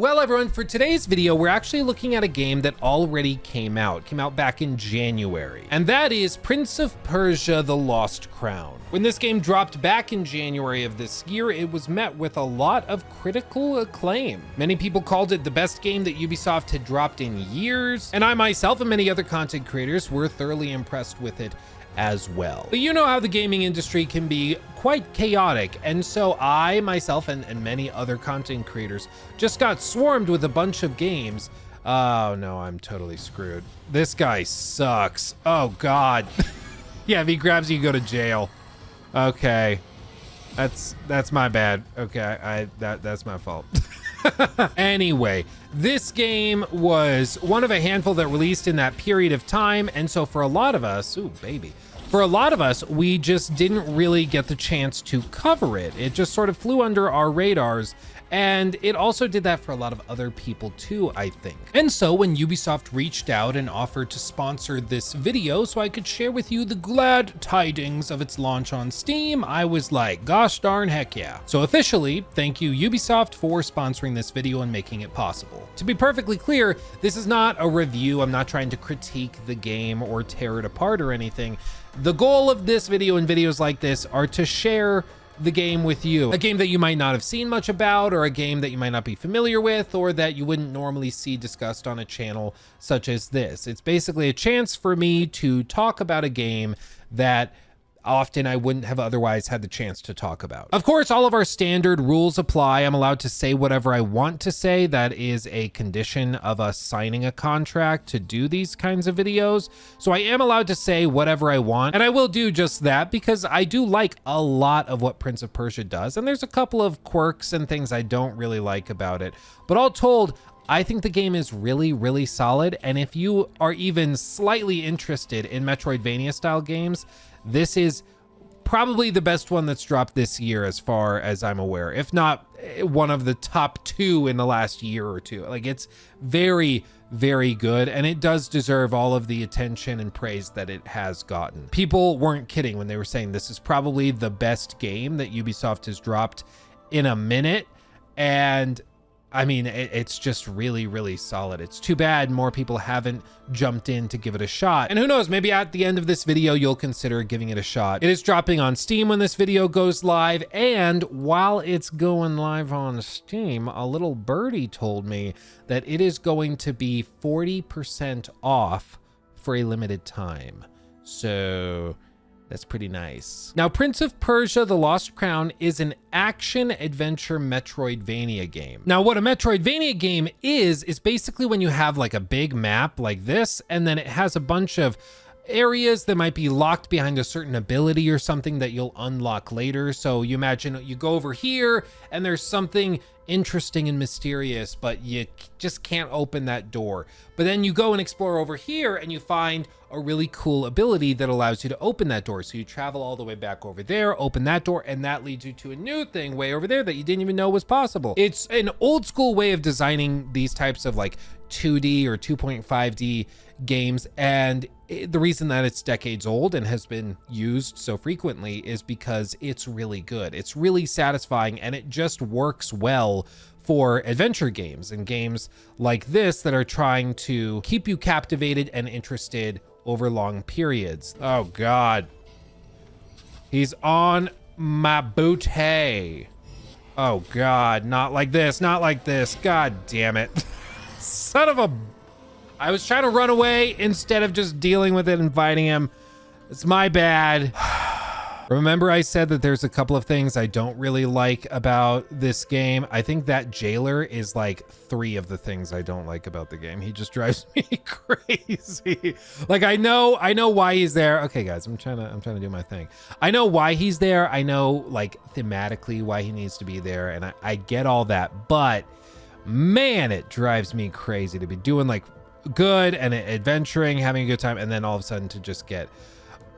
Well, everyone, for today's video, we're actually looking at a game that already came out back in January, and that is Prince of Persia: The Lost Crown. When this game dropped back in January of this year, it was met with a lot of critical acclaim. Many people called it the best game that Ubisoft had dropped in years, and I myself and many other content creators were thoroughly impressed with it as well. But you know how the gaming industry can be quite chaotic, and so I myself and many other content creators just got swarmed with a bunch of games. Oh no, I'm totally screwed. This guy sucks. Oh god. Yeah, if he grabs you, you go to jail. Okay, that's my bad. Okay, that's my fault. Anyway, this game was one of a handful that released in that period of time, and so for a lot of us, for a lot of us, we just didn't really get the chance to cover it. It just sort of flew under our radars, and it also did that for a lot of other people too, I think. And so when Ubisoft reached out and offered to sponsor this video so I could share with you the glad tidings of its launch on Steam, I was like, gosh darn heck yeah. So officially, thank you Ubisoft for sponsoring this video and making it possible. To be perfectly clear, this is not a review. I'm not trying to critique the game or tear it apart or anything. The goal of this video and videos like this are to share the game with you. A game that you might not have seen much about, or a game that you might not be familiar with, or that you wouldn't normally see discussed on a channel such as this. It's basically a chance for me to talk about a game that often I wouldn't have otherwise had the chance to talk about. Of course, all of our standard rules apply. I'm allowed to say whatever I want to say. That is a condition of us signing a contract to do these kinds of videos. So I am allowed to say whatever I want, and I will do just that because I do like a lot of what Prince of Persia does, and there's a couple of quirks and things I don't really like about it. But all told, I think the game is really, really solid, and if you are even slightly interested in Metroidvania style games, this is probably the best one that's dropped this year as far as I'm aware, if not one of the top two in the last year or two. Like, it's very, very good, and it does deserve all of the attention and praise that it has gotten. People weren't kidding when they were saying this is probably the best game that Ubisoft has dropped in a minute, and I mean, it's just really, really solid. It's too bad more people haven't jumped in to give it a shot. And who knows, maybe at the end of this video, you'll consider giving it a shot. It is dropping on Steam when this video goes live. And while it's going live on Steam, a little birdie told me that it is going to be 40% off for a limited time. So that's pretty nice. Now, Prince of Persia: The Lost Crown is an action-adventure Metroidvania game. Now, what a Metroidvania game is basically when you have like a big map like this, and then it has a bunch of areas that might be locked behind a certain ability or something that you'll unlock later. So you imagine you go over here and there's something interesting and mysterious, but you just can't open that door. But then you go and explore over here and you find a really cool ability that allows you to open that door. So you travel all the way back over there, open that door, and that leads you to a new thing way over there that you didn't even know was possible. It's an old school way of designing these types of like 2D or 2.5D games, and the reason that it's decades old and has been used so frequently is because it's really good. It's really satisfying, and it just works well for adventure games and games like this that are trying to keep you captivated and interested over long periods. Oh God, he's on my booty. Oh God, not like this, not like this. God damn it. Son of a... I was trying to run away instead of just dealing with it and fighting him. It's my bad. Remember I said that there's a couple of things I don't really like about this game? I think that jailer is like 3 of the things I don't like about the game. He just drives me crazy. Like, I know why he's there. Okay guys, I'm trying to do my thing. I know why he's there. I know like thematically why he needs to be there, and I get all that, but man, it drives me crazy to be doing like good and adventuring, having a good time, and then all of a sudden to just get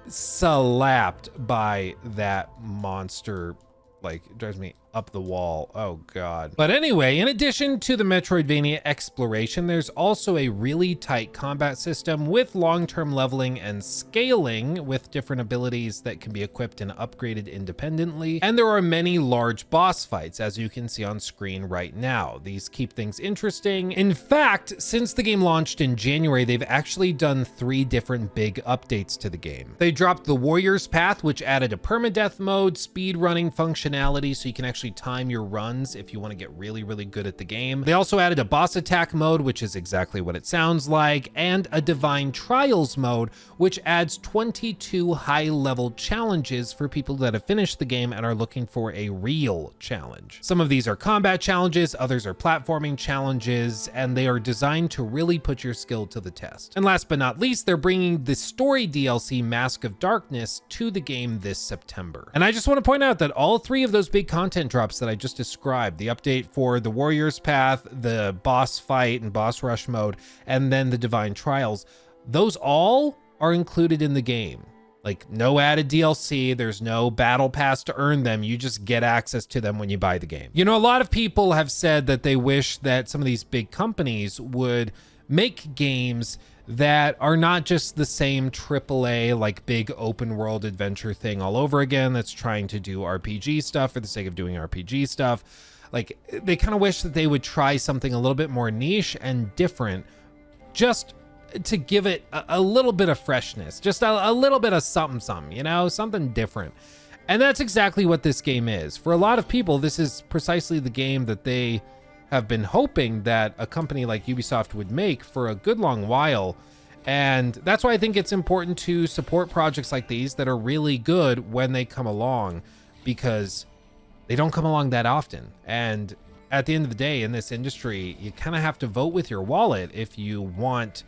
slapped by that monster. Like, it drives me up the wall. Oh God. But anyway, in addition to the Metroidvania exploration, there's also a really tight combat system with long-term leveling and scaling with different abilities that can be equipped and upgraded independently. And there are many large boss fights, as you can see on screen right now. These keep things interesting. In fact, since the game launched in January, they've actually done 3 different big updates to the game. They dropped the Warrior's Path, which added a permadeath mode, speed running functionality, so you can actually time your runs if you want to get really, really good at the game. They also added a boss attack mode, which is exactly what it sounds like, and a Divine Trials mode, which adds 22 high-level challenges for people that have finished the game and are looking for a real challenge. Some of these are combat challenges, others are platforming challenges, and they are designed to really put your skill to the test. And last but not least, they're bringing the story DLC Mask of Darkness to the game this September. And I just want to point out that all 3 of those big content drops that I just described, the update for the Warrior's Path, the boss fight and boss rush mode, and then the Divine Trials, those all are included in the game. Like, no added DLC, there's no battle pass to earn them, you just get access to them when you buy the game. You know, a lot of people have said that they wish that some of these big companies would make games that are not just the same AAA, like big open world adventure thing all over again that's trying to do RPG stuff for the sake of doing RPG stuff. Like, they kind of wish that they would try something a little bit more niche and different, just to give it a little bit of freshness, just a little bit of something, you know, something different. And that's exactly what this game is. For a lot of people, this is precisely the game that they have been hoping that a company like Ubisoft would make for a good long while. And that's why I think it's important to support projects like these that are really good when they come along, because they don't come along that often. And at the end of the day, in this industry, you kind of have to vote with your wallet if you want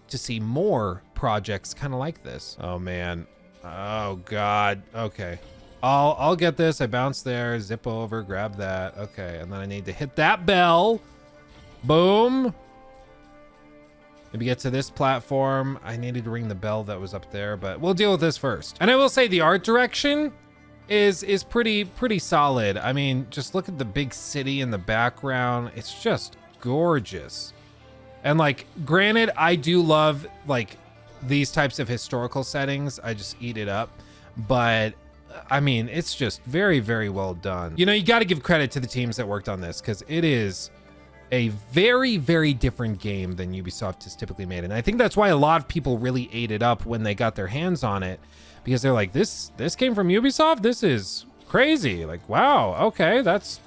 to see more projects kind of like this. Oh man. Oh God. Okay. I'll get this. I bounce there, zip over, grab that. Okay, and then I need to hit that bell. Boom. Maybe get to this platform. I needed to ring the bell that was up there, but we'll deal with this first. And I will say the art direction is pretty solid. I mean, just look at the big city in the background. It's just gorgeous. And like, granted, I do love like these types of historical settings. I just eat it up, but I mean, it's just very, very well done. You know, you got to give credit to the teams that worked on this, because it is a very, very different game than Ubisoft has typically made. And I think that's why a lot of people really ate it up when they got their hands on it, because they're like, this came from Ubisoft? This is crazy. Like, wow, okay, that's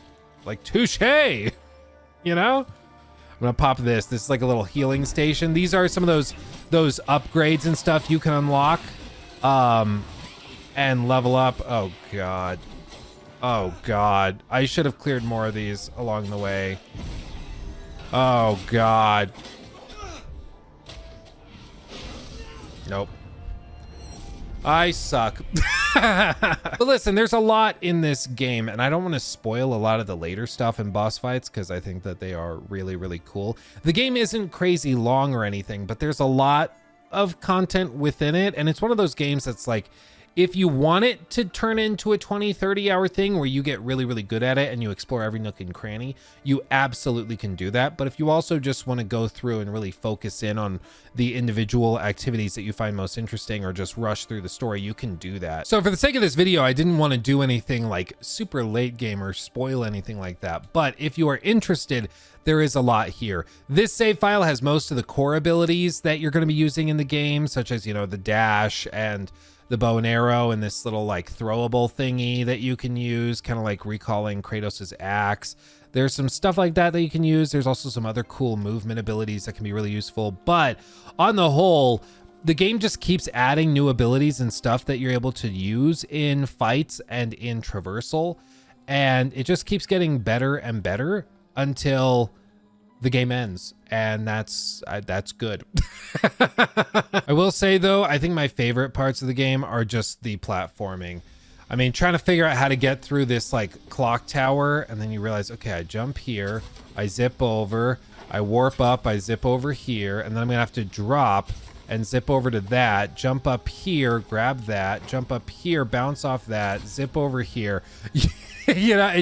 like touche, you know? I'm gonna pop this. This is like a little healing station. These are some of those upgrades and stuff you can unlock. And level up. Oh God. Oh God. I should have cleared more of these along the way. Oh God. Nope. I suck. But listen, there's a lot in this game, and I don't want to spoil a lot of the later stuff in boss fights because I think that they are really, really cool. The game isn't crazy long or anything, but there's a lot of content within it, and it's one of those games that's like, if you want it to turn into a 20-30 hour thing where you get really, really good at it and you explore every nook and cranny, you absolutely can do that. But if you also just want to go through and really focus in on the individual activities that you find most interesting, or just rush through the story, you can do that. So for the sake of this video, I didn't want to do anything like super late game or spoil anything like that. But if you are interested, there is a lot here. This save file has most of the core abilities that you're going to be using in the game, such as, you know, the dash and the bow and arrow, and this little like throwable thingy that you can use, kind of like recalling Kratos's axe. There's some stuff like that you can use. There's also some other cool movement abilities that can be really useful. But on the whole, the game just keeps adding new abilities and stuff that you're able to use in fights and in traversal. And it just keeps getting better and better until the game ends, and that's good. I will say though, I think my favorite parts of the game are just the platforming. I mean, trying to figure out how to get through this like clock tower, and then you realize, okay, I jump here, I zip over, I warp up, I zip over here, and then I'm gonna have to drop and zip over to that, jump up here, grab that, jump up here, bounce off that, zip over here. You know,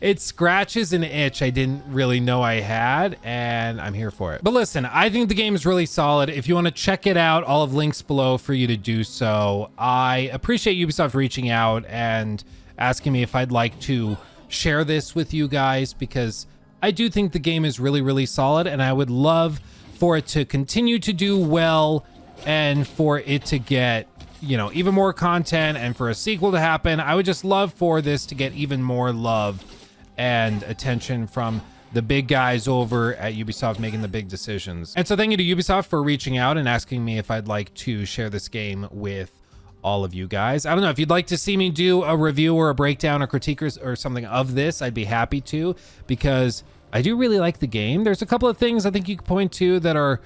it scratches an itch I didn't really know I had, and I'm here for it. But listen, I think the game is really solid. If you want to check it out, I'll have links below for you to do so. I appreciate Ubisoft reaching out and asking me if I'd like to share this with you guys, because I do think the game is really, really solid, and I would love for it to continue to do well and for it to get, you know, even more content and for a sequel to happen. I would just love for this to get even more love and attention from the big guys over at Ubisoft making the big decisions. And so thank you to Ubisoft for reaching out and asking me if I'd like to share this game with all of you guys. I don't know if you'd like to see me do a review or a breakdown or critique or something of this. I'd be happy to, because I do really like the game. There's a couple of things I think you could point to that are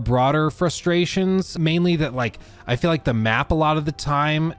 broader frustrations, mainly that, like, I feel like the map a lot of the time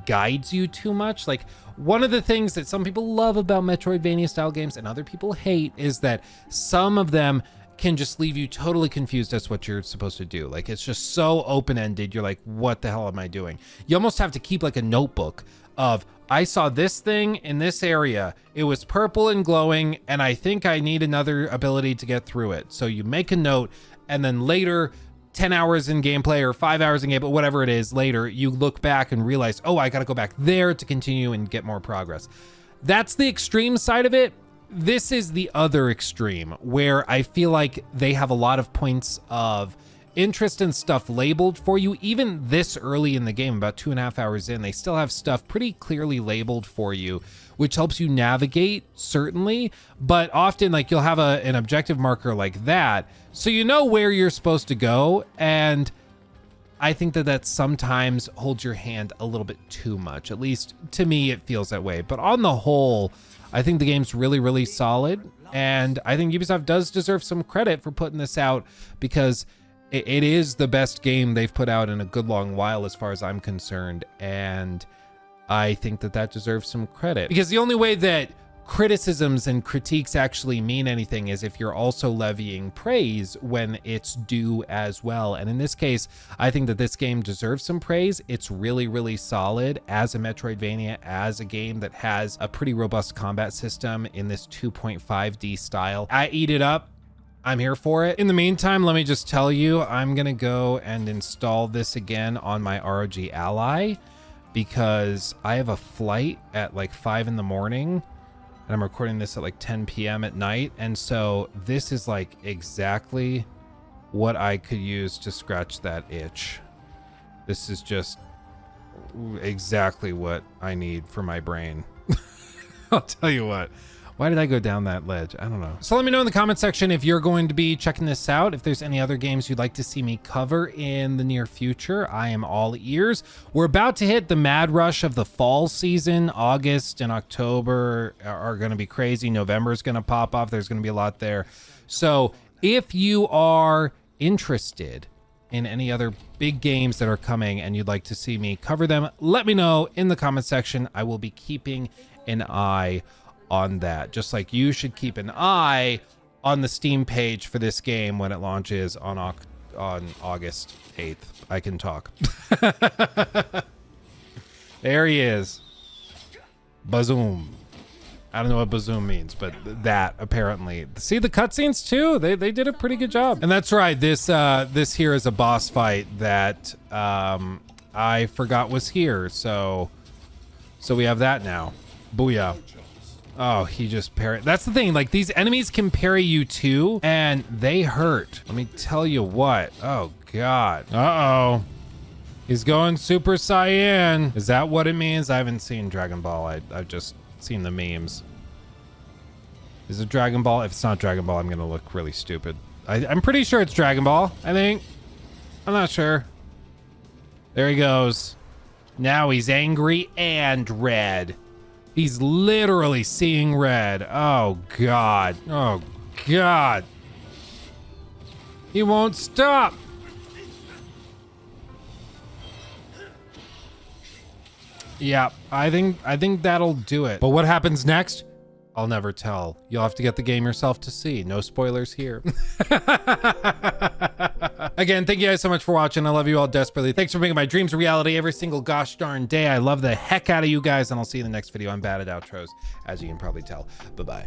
guides you too much. Like, one of the things that some people love about Metroidvania style games and other people hate is that some of them can just leave you totally confused as what you're supposed to do. Like, it's just so open-ended. You're like, what the hell am I doing? You almost have to keep like a notebook of, I saw this thing in this area. It was purple and glowing, and I think I need another ability to get through it. So you make a note, and then later, 10 hours in gameplay or 5 hours in gameplay, whatever it is later, you look back and realize, oh, I gotta go back there to continue and get more progress. That's the extreme side of it. This is the other extreme, where I feel like they have a lot of points of interest and stuff labeled for you. Even this early in the game, about 2.5 hours in, they still have stuff pretty clearly labeled for you, which helps you navigate, certainly. But often, like, you'll have an objective marker like that, so you know where you're supposed to go. And I think that sometimes holds your hand a little bit too much. At least to me, it feels that way. But on the whole, I think the game's really, really solid. And I think Ubisoft does deserve some credit for putting this out, because it is the best game they've put out in a good long while, as far as I'm concerned. And I think that deserves some credit, because the only way that criticisms and critiques actually mean anything is if you're also levying praise when it's due as well. And in this case, I think that this game deserves some praise. It's really, really solid as a Metroidvania, as a game that has a pretty robust combat system in this 2.5D style. I eat it up. I'm here for it. In the meantime, let me just tell you, I'm gonna go and install this again on my ROG Ally, because I have a flight at like 5 in the morning, and I'm recording this at like 10 p.m. at night. And so this is like exactly what I could use to scratch that itch. This is just exactly what I need for my brain. I'll tell you what. Why did I go down that ledge? I don't know. So let me know in the comment section if you're going to be checking this out. If there's any other games you'd like to see me cover in the near future, I am all ears. We're about to hit the mad rush of the fall season. August and October are going to be crazy. November is going to pop off. There's going to be a lot there. So if you are interested in any other big games that are coming and you'd like to see me cover them, let me know in the comment section. I will be keeping an eye on that, just like you should keep an eye on the Steam page for this game when it launches on August 8th. I can talk. There he is. Bazoom. I don't know what bazoom means, but that apparently. See the cutscenes too? They did a pretty good job. And that's right. This here is a boss fight that I forgot was here. So we have that now. Booyah. Oh, he just parried. That's the thing, like, these enemies can parry you too, and they hurt. Let me tell you what. Oh, God. Uh-oh. He's going Super Saiyan. Is that what it means? I haven't seen Dragon Ball. I've just seen the memes. Is it Dragon Ball? If it's not Dragon Ball, I'm gonna look really stupid. I'm pretty sure it's Dragon Ball, I think. I'm not sure. There he goes. Now he's angry and red. He's literally seeing red. Oh, God. Oh, God. He won't stop. Yeah, I think that'll do it. But what happens next? I'll never tell. You'll have to get the game yourself to see. No spoilers here. Again, thank you guys so much for watching. I love you all desperately. Thanks for making my dreams a reality every single gosh darn day. I love the heck out of you guys, and I'll see you in the next video. I'm bad at outros, as you can probably tell. Bye-bye.